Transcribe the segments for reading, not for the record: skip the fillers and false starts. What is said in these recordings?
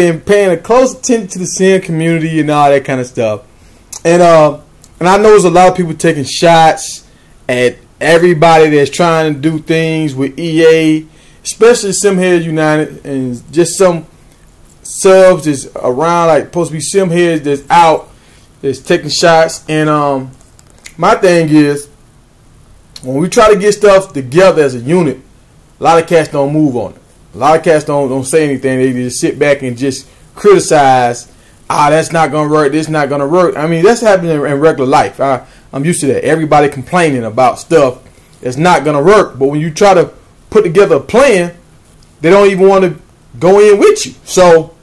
been paying a close attention to the sim community and all that kind of stuff. And I know there's a lot of people taking shots at everybody that's trying to do things with EA, especially Simheads United, and just some subs that's around, like supposed to be Simheads that's out, that's taking shots. And my thing is, when we try to get stuff together as a unit, a lot of cats don't move on it. A lot of cats don't say anything. They just sit back and just criticize. That's not gonna work. This not gonna work. I mean, that's happening in regular life. I'm used to that. Everybody complaining about stuff that's not gonna work. But when you try to put together a plan, they don't even want to go in with you. So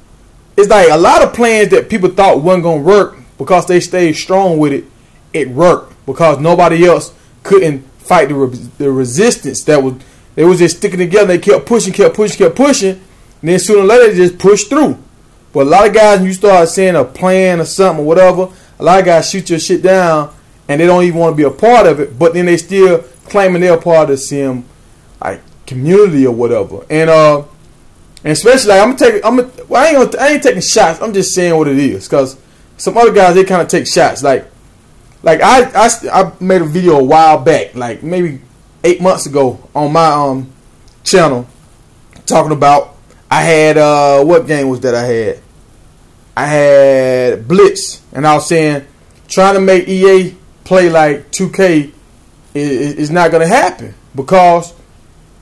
it's like a lot of plans that people thought wasn't gonna work, because they stayed strong with it. It worked because nobody else couldn't fight the resistance that was. They was just sticking together. They kept pushing. And then sooner or later, they just pushed through. But a lot of guys, when you start saying a plan or something or whatever, a lot of guys shoot your shit down, and they don't even want to be a part of it. But then they still claiming they're a part of the sim like community or whatever. And especially like I ain't taking shots. I'm just saying what it is, because some other guys, they kind of take shots. Like I made a video a while back, like maybe 8 months ago, on my channel, talking about, I had what game was that I had? I had Blitz, and I was saying trying to make EA play like 2K is not going to happen, because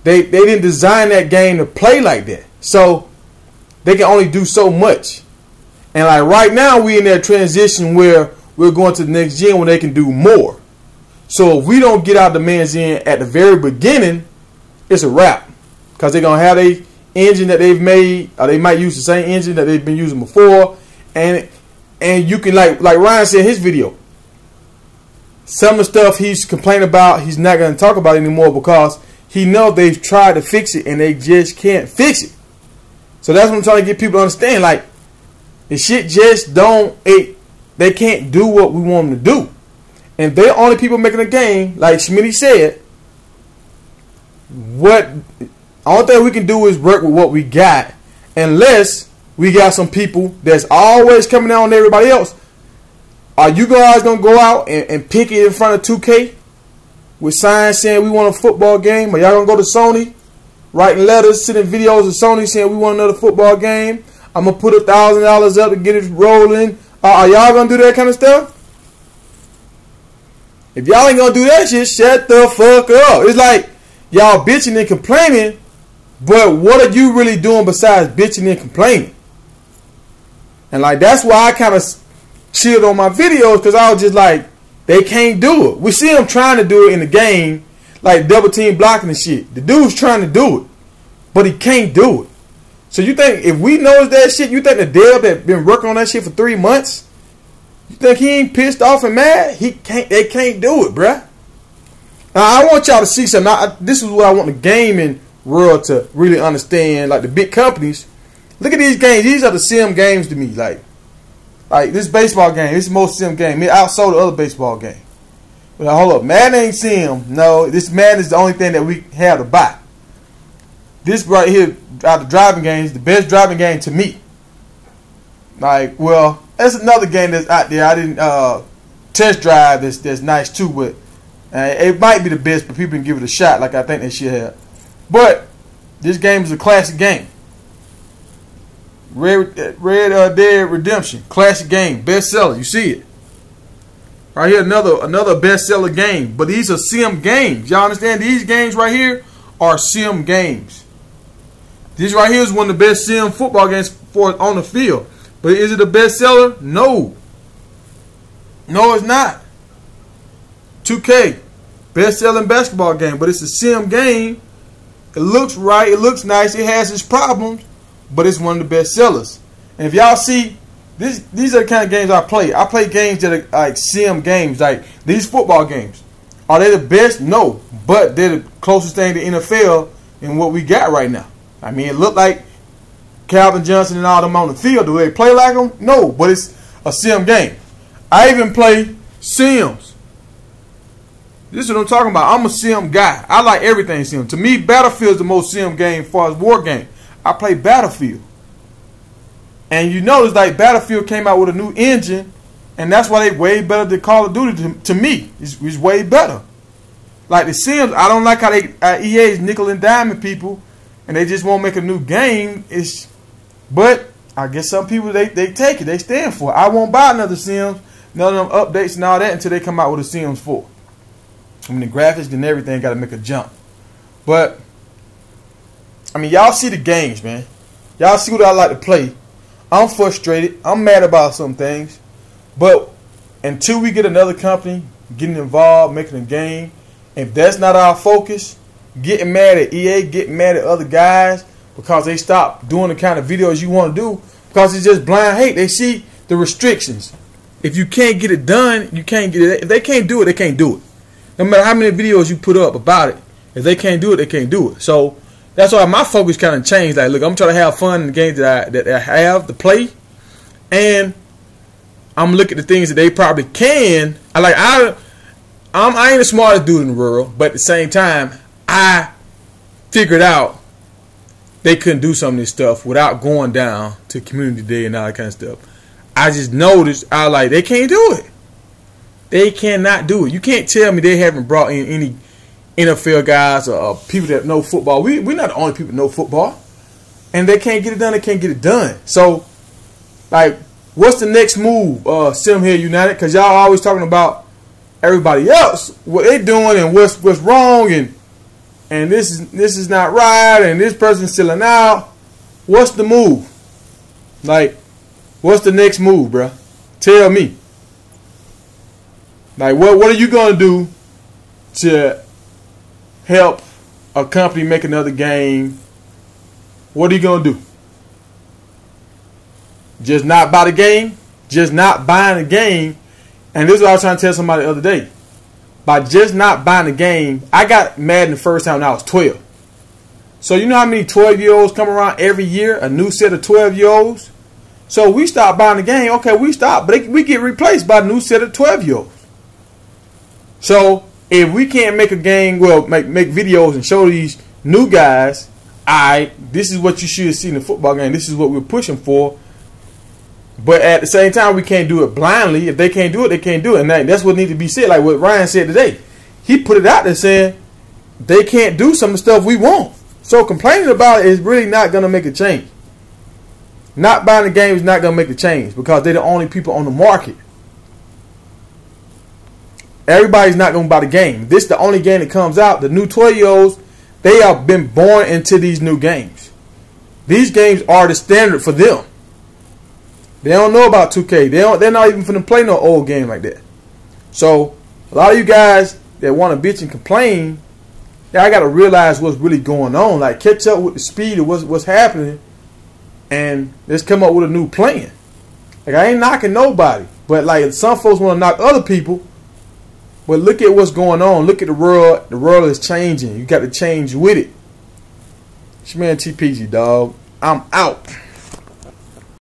they didn't design that game to play like that. So they can only do so much. And like right now, we in that transition where we're going to the next gen when they can do more. So if we don't get out the man's end at the very beginning, it's a wrap, because they're gonna have a engine that they've made, or they might use the same engine that they've been using before, and you can, like Ryan said in his video, some of the stuff he's complaining about, he's not gonna talk about anymore, because he knows they've tried to fix it and they just can't fix it. So that's what I'm trying to get people to understand. Like, the shit just they can't do what we want them to do. And they're only people making a game, like Schmitty said. Only thing we can do is work with what we got, unless we got some people that's always coming out on everybody else. Are you guys gonna go out and pick it in front of 2K with signs saying we want a football game? Are y'all gonna go to Sony, writing letters, sending videos to Sony saying we want another football game? I'm gonna put $1,000 up to get it rolling. Are y'all gonna do that kind of stuff? If y'all ain't gonna do that shit, shut the fuck up. It's like y'all bitching and complaining, but what are you really doing besides bitching and complaining? And like, that's why I kind of chilled on my videos, because I was just like, they can't do it. We see them trying to do it in the game, like double team blocking and shit. The dude's trying to do it, but he can't do it. So you think if we notice that shit, you think the dev that been working on that shit for 3 months, you think he ain't pissed off and mad? They can't do it, bruh. Now, I want y'all to see something. This is what I want the gaming world to really understand. Like the big companies, look at these games. These are the sim games to me. Like this baseball game. This is the most sim game. It outsold the other baseball game. But hold up, Madden ain't sim. No, this Madden is the only thing that we have to buy. This right here, out of the driving games, the best driving game to me. Like, well, that's another game that's out there. I didn't test drive. That's nice too, but it might be the best, but people can give it a shot, like I think they should have. But this game is a classic game. Red Dead Redemption, classic game, bestseller. You see it right here, another bestseller game. But these are sim games. Y'all understand? These games right here are sim games. This right here is one of the best sim football games for on the field. But is it a bestseller? No. No, it's not. 2K, best-selling basketball game, but it's a sim game. It looks right. It looks nice. It has its problems, but it's one of the best sellers. And if y'all see, these are the kind of games I play. I play games that are like sim games, like these football games. Are they the best? No, but they're the closest thing to NFL in what we got right now. I mean, it looked like Calvin Johnson and all them on the field. Do they play like them? No, but it's a sim game. I even play Sims. This is what I'm talking about. I'm a sim guy. I like everything sim. To me, Battlefield is the most sim game as far as war game. I play Battlefield. And you notice like Battlefield came out with a new engine, and that's why they way better than Call of Duty to me. It's way better. Like the Sims, I don't like how they EA is nickel and diming people, and they just won't make a new game. But I guess some people they take it, they stand for it. I won't buy another Sims, none of them updates and all that until they come out with a Sims 4. I mean the graphics and everything got to make a jump. But I mean y'all see the games, man. Y'all see what I like to play. I'm frustrated. I'm mad about some things. But until we get another company getting involved, making a game, if that's not our focus, getting mad at EA, getting mad at other guys because they stop doing the kind of videos you want to do because it's just blind hate. They see the restrictions. If you can't get it done, you can't get it. If they can't do it, they can't do it. No matter how many videos you put up about it, if they can't do it, they can't do it. So that's why my focus kind of changed. Like, look, I'm trying to have fun in the games that I have to play, and I'm looking at the things that they probably can. I ain't the smartest dude in the world, but at the same time, I figured out they couldn't do some of this stuff without going down to community day and all that kind of stuff. I just noticed, they can't do it. They cannot do it. You can't tell me they haven't brought in any NFL guys or people that know football. We're not the only people that know football. And they can't get it done, they can't get it done. So, like, what's the next move, Simheads United? Because y'all always talking about everybody else, what they doing and what's wrong, and this is not right, and this person's selling out. What's the move? Like, what's the next move, bruh? Tell me. Like, what are you gonna do to help a company make another game? What are you gonna do? Just not buy the game? Just not buying the game? And this is what I was trying to tell somebody the other day. By just not buying the game, I got Madden the first time when I was 12. So you know how many 12-year-olds come around every year? A new set of 12-year-olds? So we stopped buying the game. Okay, we stopped. But we get replaced by a new set of 12-year-olds. So if we can't make a game, well, make videos and show these new guys, this is what you should see in the football game. This is what we're pushing for. But at the same time, we can't do it blindly. If they can't do it, they can't do it. And that's what needs to be said. Like what Ryan said today. He put it out there saying they can't do some of the stuff we want. So complaining about it is really not going to make a change. Not buying the game is not going to make a change because they're the only people on the market. Everybody's not going to buy the game. This is the only game that comes out. The new 12-year-olds, they have been born into these new games. These games are the standard for them. They don't know about 2K. They're not even finna play no old game like that. So a lot of you guys that want to bitch and complain, y'all got to realize what's really going on. Like catch up with the speed of what's happening, and let's come up with a new plan. Like I ain't knocking nobody, but like some folks want to knock other people. But look at what's going on. Look at the world. The world is changing. You got to change with it. It's your man TPG, dog. I'm out.